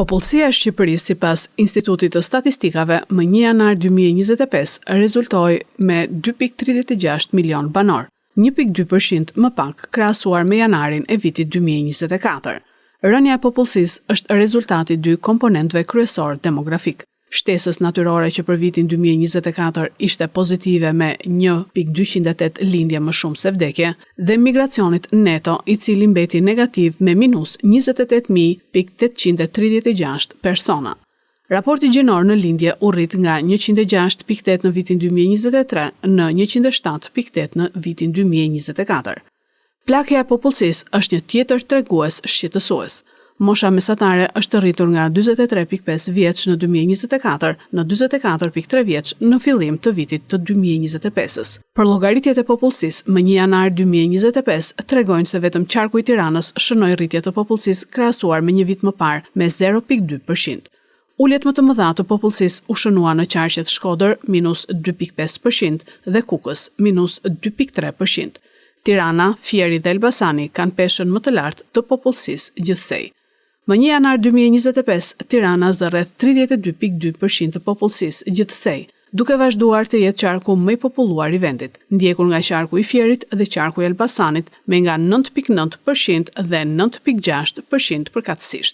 Popullsia e Shqipërisë sipas Institutit të Statistikave më 1 janar 2025 rezultoi me 2.36 milion banor, 1.2% më pak krahasuar me janarin e vitit 2024. Rënja e popullsisë është rezultati i dy komponentëve kryesor demografik. Shtesës natyrore që për vitin 2024 ishte pozitive me 1.208 lindje më shumë se vdekje dhe migracionit neto i cili mbeti negativ me minus 28.836 persona. Raporti gjinor në lindje u rrit nga 106.8 në vitin 2023 në 107.8 në vitin 2024. Plakja e popullsisë është një tjetër tregues shqetësues. Mosha mesatare është rritur nga 43.5 vjeç në 2024 në 44.3 vjeç në fillim të vitit të 2025-s. Për llogaritjet e popullsisë më 1 janar 2025 tregojnë se vetëm qarku i Tiranës shënoi rritje të popullsisë krahasuar me një vit më parë me 0.2%. Uljet më të mëdha të popullsisë u shënua në qarqet Shkodër minus 2.5% dhe Kukës minus 2.3%. Tirana, Fieri dhe Elbasani kanë peshën më të lartë të popullsisë gjithsej. Më 1 janar 2025, Tirana zë rreth 32.2% të popullsisë gjithsej, duke vazhduar të jetë qarku më i populluar i vendit, ndjekur nga qarku i Fierit dhe qarku i Elbasanit me nga 9.9% dhe 9.6% përkatësisht.